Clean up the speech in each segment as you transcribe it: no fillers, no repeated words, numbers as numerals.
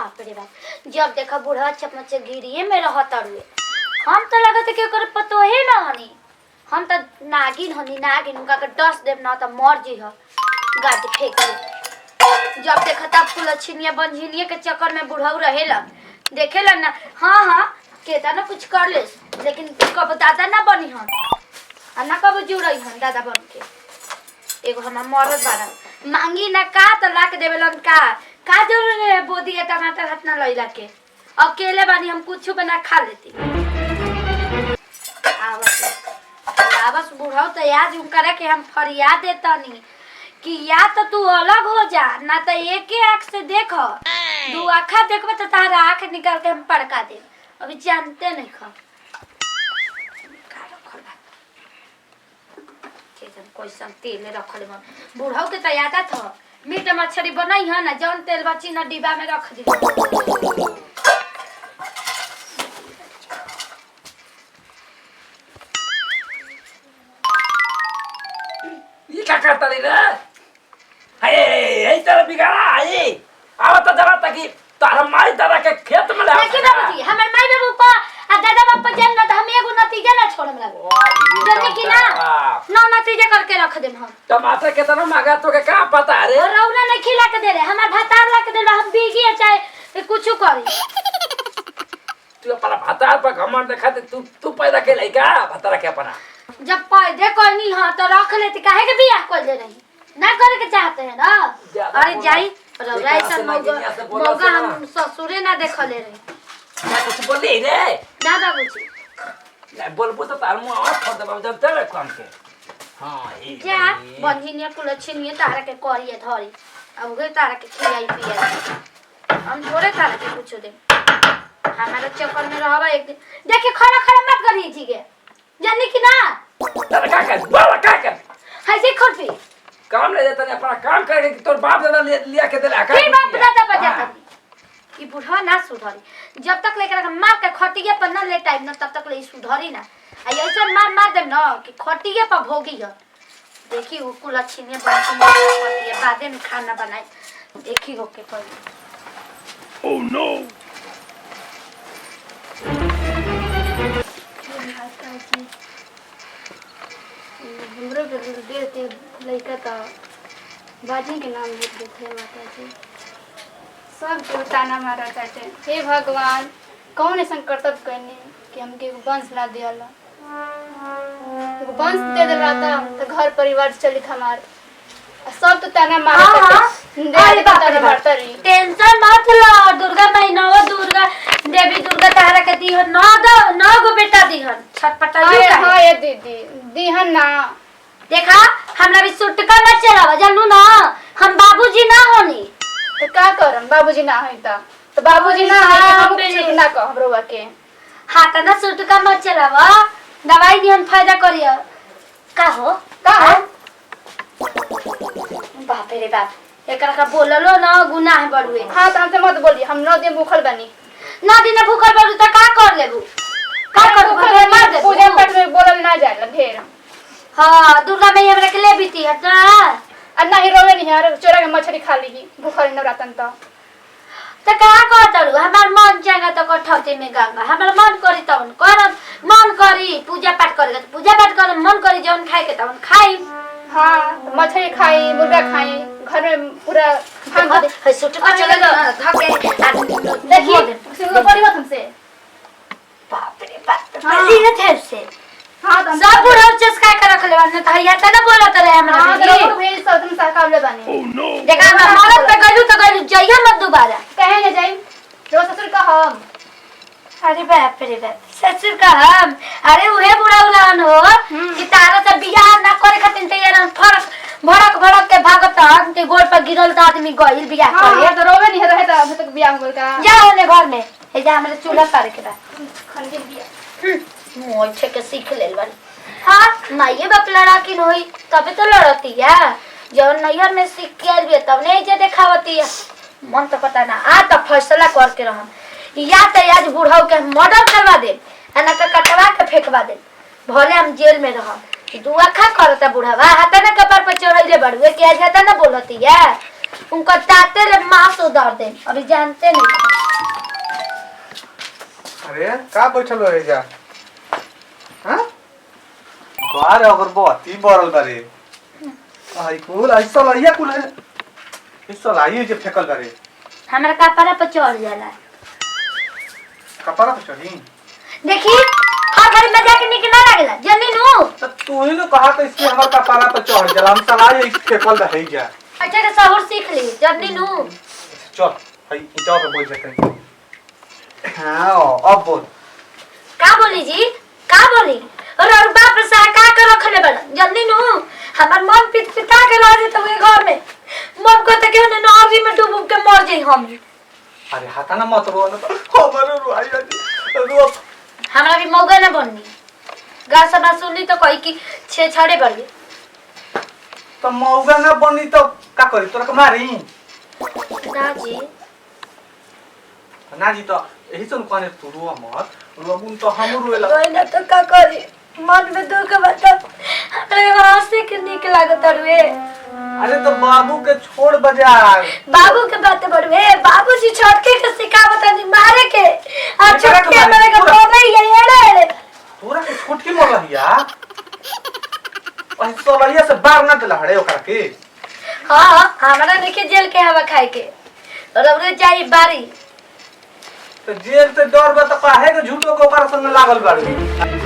बाप रे बाप, जब देखा बूढ़ा चपमचे गिरिए में रहता रुए। हम तो लगत के ओकर पतो है ना हनी, हम तो नागिन हनी, नागिन उनका के डस देव ना तो मर जी ह गाड़ी फेंक दे। जब देखा तब फुलछिनिया बंझिनिया के चक्कर में बुढ़ऊ रहेला, देखेला ना। हाँ हाँ केता ना कुछ कर ले, लेकिन कब दादा ना बनी हम आ ना कब जुड़ई हम दादा बन के। एगो हमार मरद बारन मांगी ना का तो ला के देवेलन का जरूरी है बोदी है टमाटर हाथ ना लइला के। अकेले बानी हम कुछ बना खा लेती। आवस बुढ़ाओ तो याद करे कि हम फरियाद देता नहीं कि या तो तू अलग हो जा, ना तो एक ही आँख से देखो, दू आँखा देखबे तो तारा आँख निकाल के हम पड़का दे। अभी जानते नहीं खा कोई संग तेल रखले मन बुढ़ाओ के तो याद था मीट मछली बनाई है ना, जौन तेल बची ना डिब्बा में रख दी। ये क्या करता रे? हाय यही तरह बिगाड़ा आई आवत जरा तक तारा माई दादा के खेत में ले देखी बाबूजी हमर माई बाबू पा आ दादा बाप जन ना हम एगो नतीजा ना छोड़म लगे जने की ना नौ नतीजा करके रख देम हम। टमाटर केतना मांगा तो के का पता रे? रौना नहीं खिला के दे रे, हमर भातार ला के दे हम बीगी चाहे कुछ करी। तू अपना भातार पर घमंड देखा तू पैदा के लइका भातार के अपना जब पैदे कोनी हां तो रख लेती, काहे के बियाह कर ले रही ना करे के चाहते हैं ना। अरे जाई रौरा ऐसा मौका हम ससुरे ना देखले रही। कुछ बोली रे ना बाबूजी ना बोलबो तो तार मुंह और फोड़ देबो जब तेरे काम के। हां ई जा बंधिनिया कुलछिनिया तारा के करिए धरी अब गे तारा के खियाई पियाई हम थोड़े तारा के पूछो दे। हमारे चक्कर में रहबा एक दिन देखिए खड़ा खड़ा मत करिए जी के जानी कि ना तेरा का कर बोल का कर हाय से खुरपी काम ले जाता नहीं अपना काम करके कि तोर बाप दादा लिया के दे आका फिर बाप दादा पर जाता ई बुढ़वा ना सुधरी। जब तक लेकर मार के खटिया पर ना ले टाइम ना तब तक ले सुधरी ना। आ ऐसा मार देम ना कि खटिया पर भोगी है। देखी वो कुलछिनिया बनती है बादे में खाना बनाए देखी हो के कोई। ओह नो हमरो देते लइका त बाजी के नाम लिख देते माता जी सब के ताना मारा चाहते। हे भगवान कौन ऐसा कर्तव्य करने कि हमके वंश ना दियाला, वंश दे दिला तो घर परिवार चलित हमार सब तो ताना मारा करते। टेंशन मत लो, दुर्गा महीना दुर्गा देवी दुर्गा तारा के दी हो नौ गो बेटा दी हन छटपटाई। हां ये दीदी दीहन ना देखा हमरा भी सुटका मत चलावा जानू ना, हम बाबूजी ना होनी तो का करम बाबूजी ना है तो बाबूजी ना है हम कुछ ना कह हमरोवा के हाथ ना सुटका मत चलावा, दवाई दी हम फायदा करियो का हो बाप रे बाप एकरा का बोललो ना गुनाह बड़ुए। हां तो हमसे मत बोलिए, हम 9 दिन भूखल बनी। 9 दिन भूखल बड़ू त का कर लेबू का करबू मार दे पूजा पाठ में बोलल ना जाला ढेर। हां दुर्गा मैया हमरा के ले बीती हट अन्ना ही रोवे नहीं यार चोरा के मछली खा ली भूखल नवरातन तो का कहतलू हमार मन चाहे तो कठौती में गंगा हमार मन करी तवन करब, मन करी पूजा पाठ करेगा तो पूजा पाठ करब, मन करी जौन खाए के तवन खाई। हां मछली खाई मुर्गा खाई घर में पूरा भाग दे है सुटका चलेगा धके देखिए सिंगल पड़ी मत हमसे बाप रे बाप पहली न थे से। हां तो सब बुढ़ा चस्का के रख ले वरना तहरिया त ना बोलत रहे हमरा। हां तो भेज सब तुम सरकावले बानी देखा हम मरद पे गलू तो गलू जइया मत दोबारा कहे न जाई रो ससुर का हम। अरे बाप रे बाप ससुर का हम अरे उहे बुढ़ा उलान हो कि तारा से बियाह ना करे खातिर तैयार फरक भड़क भड़क के भागत के गोड़ पर गिरल त आदमी गइल बियाह करे। हां तो रोवे नहीं रहे तो अभी तक बियाह हो का जा ओने घर में हे जा हमरे चूल्हा पारे के बा खन के बियाह मोय छे के सीख लेल बानी। हां माये बाप लड़ाकिन होई तबे तो लड़ती है जौन नैहर में सीख के आइल तब नहीं जे देखावती है मन तो पता ना आ तो फैसला करके रहम या तो आज बुढ़ाऊ के मर्डर करवा दे ना तो कटवा के फेंकवा दे भले हम जेल में रहम। दुआ खा करता बुढ़ावा हाथ ना कपार पे चढ़ैले बड़ुए के आज हाथ ना बोलती है उनका ताते ले मांस उधार दे अभी जानते नहीं। अरे का बैठल हो जा हां बाहर अगर बहुत ही बरल बारे आई कुल ऐसा लइया कुल है ऐसा लाई जे फेकल बारे हमरा कपड़ा पर चढ़ जाला। कपड़ा पे चढ़ी देखी घर में जाके निक ना लागला जमीन हो। तो तू ही तो कहा तो इसके हमर कपड़ा पे चढ़ जाला हम सलाई फेकल रही जा। अच्छा के सबूर सीख ली जमीन हो। चल भाई ईटा पे बैठ जाते हां अब बोल का बोली जी का बोली और बाप से का कर रखले बड़ जल्दी नु हमर मन पिता के रह जे तब घर में मन को त के नौरी में डूब के मर जाई हम। अरे हाथा ना मत रो ना तो हमर रुआई रो हमरा भी मौका ना बननी गा सब सुनली तो कही कि छे छाड़े बढ़ गए तो मौगा ना बनी तो का करी तोरा के मारी ना जी ना जी तो यही सुन कहने तू रो मत रोबुन तो हम रोएला कोई ना तो का करी मन में दुख बता हमरा हंसी के निक लागत रे। अरे तो बाबू के छोड़ बाजार बाबू के बात बड़वे बाबू जी छोटके के सिखावत नहीं मारे के आ छोटके मेरे के बोले ये तोरा के छोटकी मर रहिया और सोलरिया से बाहर ना दिला हड़े ओकरा के। हां हमरा देखे जेल के हवा खाए के और अब चाहिए बारी तो जेल से डर बा तो काहे के झूठो को ओकरा संग लागल बाड़ी।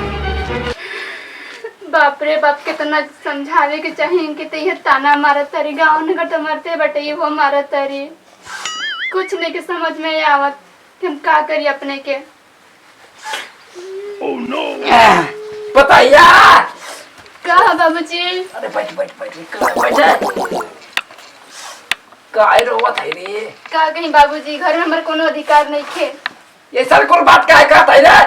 बाप रे बाप कितना समझावे के चाहिए कि ते ताना मारत तरी गाँव नगर तो मरते बटे ये वो मारत तरी कुछ नहीं के समझ में आवत कि हम का करी अपने के। बताइया का बाबूजी अरे बैठ काय रोवत है रे का कहीं बाबूजी घर में हमारे कोनो अधिकार नहीं थे। ये सर कोई बात काय कहत है रे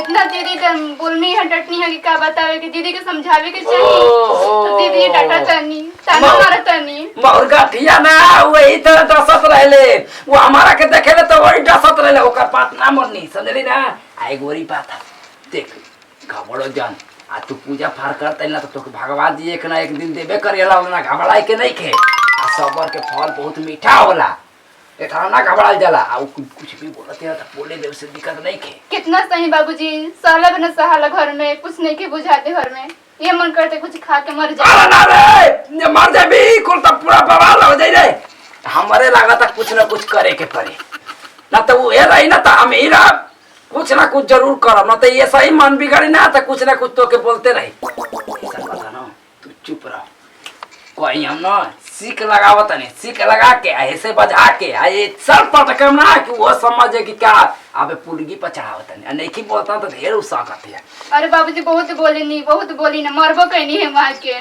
इतना दीदी का बोलनी है डटनी है कि का बतावे कि दीदी के समझावे के चाहिए तो दीदी डाटा तनी ताना मारा तनी मौरगा थिया ना वही तरह डसत रहले वो हमारा के देखेले तो वही डसत रहले ओकर बात ना मननी समझली ना आई गोरी बात है देख घबड़ो जान आ तू पूजा फार करते ना तो तोके भगवान जी एक ना एक दिन देबे करेला ना घबराई के नहीं खे आ सबर के फल बहुत मीठा होला एथरा ना घबराल जाला आ कुछ भी बोलते तो बोले दे से दिक्कत नहीं खे। कितना सही बाबूजी साला बिना सहाला घर में कुछ नहीं के बुझाते घर में ये मन करते कुछ खा के मर जाए। अरे ना रे ये मर जाबी कुल तो पूरा बवाल हो जाई रे हमरे लागत कुछ ना कुछ करे के पड़े ना तो वो ए रही ना तो हम ही रह कुछ ना कुछ जरूर करब ना तो ये सही मन बिगड़ी ना तो कुछ ना कुछ तो के बोलते रही ऐसा बता ना तू चुप रह कोई हम ना सीख लगावत नहीं सीख लगा के ऐसे बजा के ये सर पटकम ना कि वो समझे कि क्या अबे पुलगी पर चढ़ावत नहीं नहीं की बोलता तो ढेर उत्साह करती है। अरे बाबूजी बहुत बोली ना मरबो कहनी है वहाँ के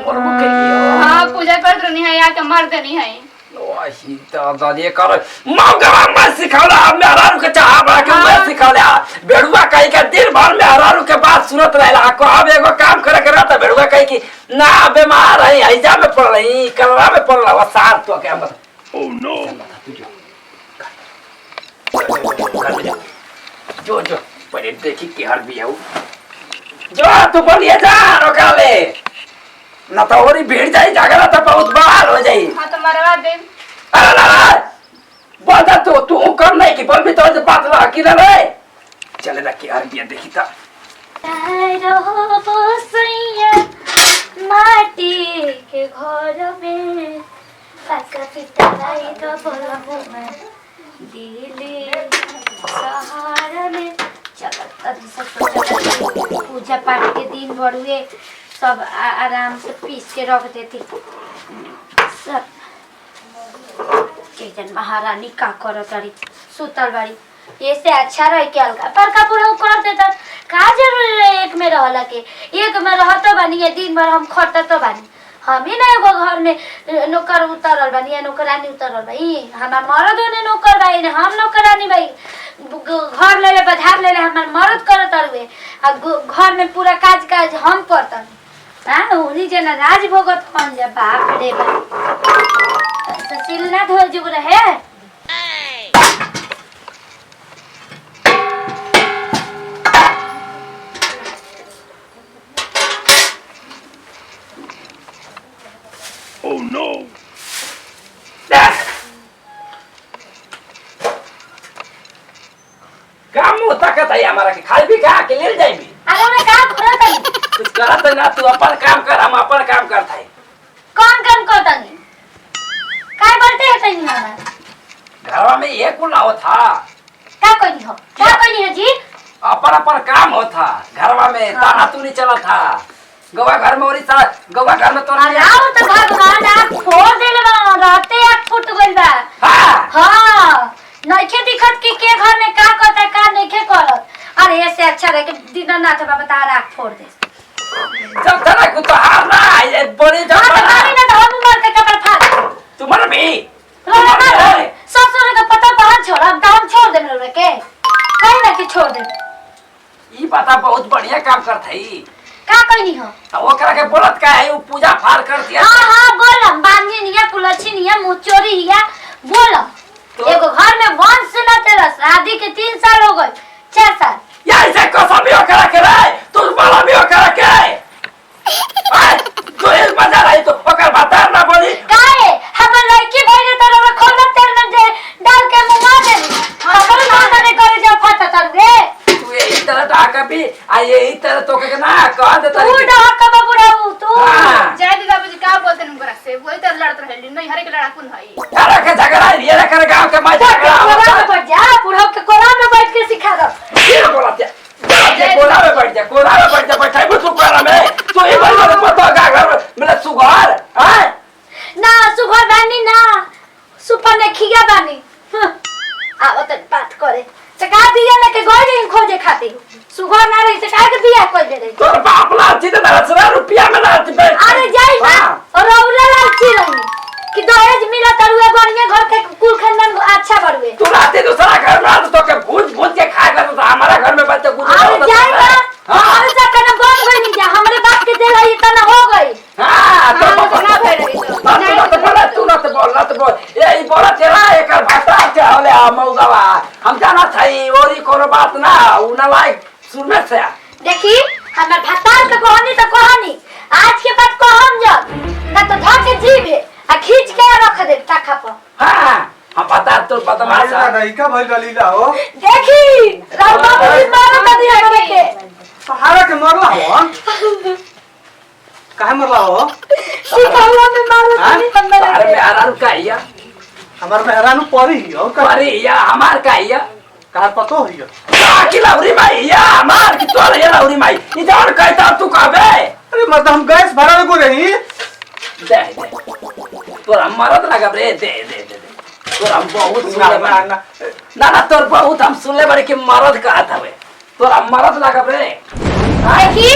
मरबो के लिए हाँ पूजा कर रही है या के मर देनी है वही तो दादी कर मौका मैं सिखौला मेरा रुके चाह बड़ा के मैं सिखौला बेड़ुआ कहीं का दिन भर में हरारू के बात सुनत रहला को अब एगो काम करे के रहता बेड़ुआ कहीं की ना बीमार है ऐजा में पड़ रही कलरा में पड़ रहा सार तो क्या बता ओह नो जो जो पहले देखी के हर भी आऊ जो तू बोलिए जा रोका ले ना तो और भीड़ जाई झगड़ा तो बहुत बवाल हो जाई। हाँ तो मरवा दे अरे बोलता तू कर नहीं कि बोल भी तो बात रहा कि रे चले ना कि यार बिया देखी था माटी के घर में काका पिटाई तो बोलहु मैं दिल्ली सहारा में चलत अभी सब पूजा पाठ के दिन भरुए सब आराम से पीस के रख देती सब जन महारानी का कर तारी सुतल बाड़ी ऐसे अच्छा रह के अलगा पर कपूरा कर देता का जरूरी है एक में रहला के एक में रहतो बानी ये दिन भर हम खटता तो बानी हम ही ना एगो घर में नौकर उतरल बानी या नौकरानी उतरल भाई हमार मर्द ने नौकर भाई ने हम नौकरानी भाई घर ले बधार ले हमार मर्द करत रहवे आ घर में पूरा काज हम करतन हां उनी जना राज भोगत कौन जा बाप रे बाप ससिल ना धोल जुग रहे Oh no! ताकत है हमारा के खाई भी खा के ले जाइबी। अरे उन्हें कहा खोला तनी कुछ करत ना तू अपन काम कर हम अपन काम करत है। कौन काम करता नहीं काय बोलते हैं तनी ना घरवा में ये कुल ना था क्या कोई नहीं हो क्या कोई नहीं है जी अपन अपन काम होता घरवा में ताना तू नहीं चला था गवा घर में और गवा घर में तो अरे आओ तो भगवान आप फोड़ देले बा रहते आप फुट गइल बा हाँ हां नइखे दिखत कि के घर में का करता का नइखे करत अरे ऐसे अच्छा रहे कि दीनानाथ बाबा तारा आँख फोड़ दे जब तना को तो हार ना ये बड़ी जब हां तो मारी ना तो हम मर के कपड़ा फाड़ तुम्हारा भी ससुर का पता पहन छोड़ अब तो हम छोड़ देम रे के कहीं ना कि छोड़ दे ई पता बहुत बढ़िया काम करत है का कोई नहीं हो तो ओकरा के बोलत का है वो पूजा फार कर दिया हां हां बोलम बांधी निया कुलछी निया मुचोरी हिया बोलम तो- एगो घर में वंश न तेरा शादी के 3 साल हो गए 4 साल या इसे कसम भी ओकरा के रे तू बोला भी ओकरा के आय तो एक मजा रही तो ओकर बता ना बोली काहे हम लड़की भइले त रे खोलत तेल में दे डाल के मुंगा दे अगर ना करे करे जा फटा तर रे तू यही तरह डाका भी आ यही तरह तो के ना कह दे तू डहक का बुढ़ाऊ तू हाँ। जय दी बाबूजी का बोलते हैं उनकरा से वही तो लड़त रहली नहीं हरे के लड़ाकुन हई यार के झगड़ा ये रे कर गांव के मैं झगड़ा कोरा में बैठ जा बुढ़ाऊ के कोरा में बैठ के सिखा दो ये बोला ये कोरा में बैठ जा कोरा में बैठ जा बैठाई तू कोरा में तू ये बोल रहा पता का घर में मेरा सुगार हैं ना सुबह बानी ना सुपर ने खिया बानी आवत बात करे चका दिया लेके गई रही खोजे खाती सुबह ना रही चका के बिया कोई दे रही तोर बाप ला सीधे 10 रुपया में ना अरे जाई ना और रौला लालची रही कि दहेज मिला तरुए बढ़िया घर के कुल खानदान अच्छा बढ़वे तू राते दूसरा घर में आ तो के भूज के खाएगा तो हमारा घर में बच्चे कुछ अरे जाई ना हमारे चक्कर में बन गई नहीं जा हमरे बाप के दिल है इतना हो गई हां तो हाँ, तो ना भय रही तो। तू ना तो बोल ये बोला तेरा एकर भाषा चाहले मौगावा हम जाना थई ओरी कोनो बात ना उ ना लाइक सुनने से देखी हमर भतार के कहानी आज के बाद कहम जब ना तो धर के जीभ है आ खींच के रख दे टाका पर हां हम बता तो बदमाश मारे ना इका भइल गलीला हो देखी राम बाबू जी मारो ना दिया करे के सहारा के मरला हो काहे मरला हो सिखौला में मारो हाँ? नहीं हमरे अरे में आराम काइया हमार मेहरानू परी और का अरे या हमार काइया कहा पतो होइयो की लवरी माई या हमार की तोर ये लवरी माई ई जान कहता तू कहबे अरे मतलब हम गैस भरा में को रही दे तोर मरद लगा रे दे तोर हम बहुत सुनले बानी ना तोर बहुत हम सुनले बानी कि मरद कहत हवे तोर मरद लगा रे देखी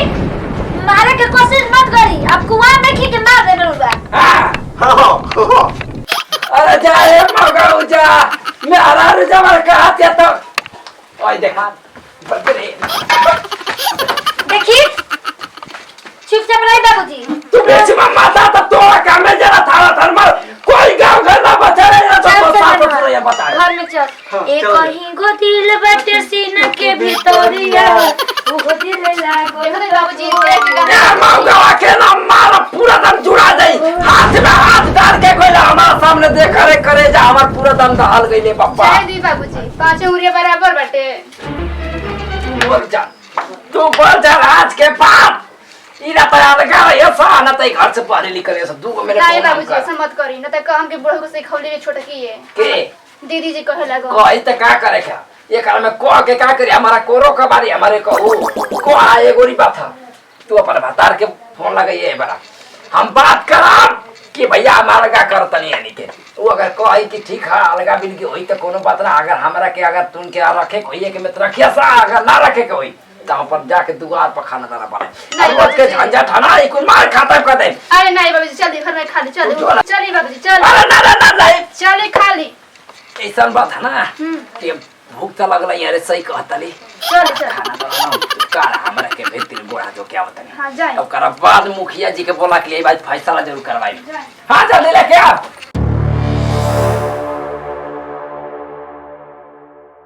मारे के कोशिश मत करी अब कुआं देखी के मार दे बलुआ हां अरे जा रे मगाऊ जा मैं हरार जमर कहत या तो ओए देखा बकरे देखी चुपचाप रही बाबूजी तू बेच में माता तो तोरा काम में जरा थारा थर्मल कोई गांव घर ना बचा रे ना तो साफ कर ये बता घर में चल हाँ, एक चल। कहीं गो दिल बटे सीना के भीतरिया वो दिल लागो देखो तो बाबूजी देख ए मौगा के ना मार पूरा दम जुड़ा जाई हाथ में हाथ डाल के कोई हमारा सामने देख रे करे जा हमार पूरा दम दहल गइले पप्पा जय दी बाबूजी पांच उंगलियां बराबर बटे तू बोल जा आज के बाद इरा त अलगा ये सा न त घर से पहले निकल ये सब दूगो मेरे नहीं को बाबूजी ऐसा मत करी न त कहम के बूढ़ो को सिखौली के छोटा की है के दीदी जी कहे लगो कोई त का करे का ये काल में को के का करी हमारा कोरो का बारी हमारे को आए गोरी बात था तू अपन भतार के फोन लगाइए बड़ा हम बात करब कि भैया हमारा का करतनी यानी के वो अगर कही कि ठीक है अलगा बिन के होई त कोनो बात ना अगर हमरा के अगर तुन के रखे कोई के मित्र रखिया सा अगर ना रखे के होई त अपन जाके दुआर पर खाना दाना बने नहीं, रोज के झंझट हना ई कुल मार खाता कर दे अरे नहीं बाबूजी चल घर में खा ली चल चल। चली बाबूजी चल अरे ना ना ना नहीं चले खा ली ऐसा बात है ना कि भूख तो लगल यार सही कहतली चल चल खाना बनाना कार हमरा के भीतर गोड़ा जो क्या होता है हां जाए अब कर बाद मुखिया जी के बोला कि ये बात फैसला जरूर करवाई जाए हां जल्दी लेके आ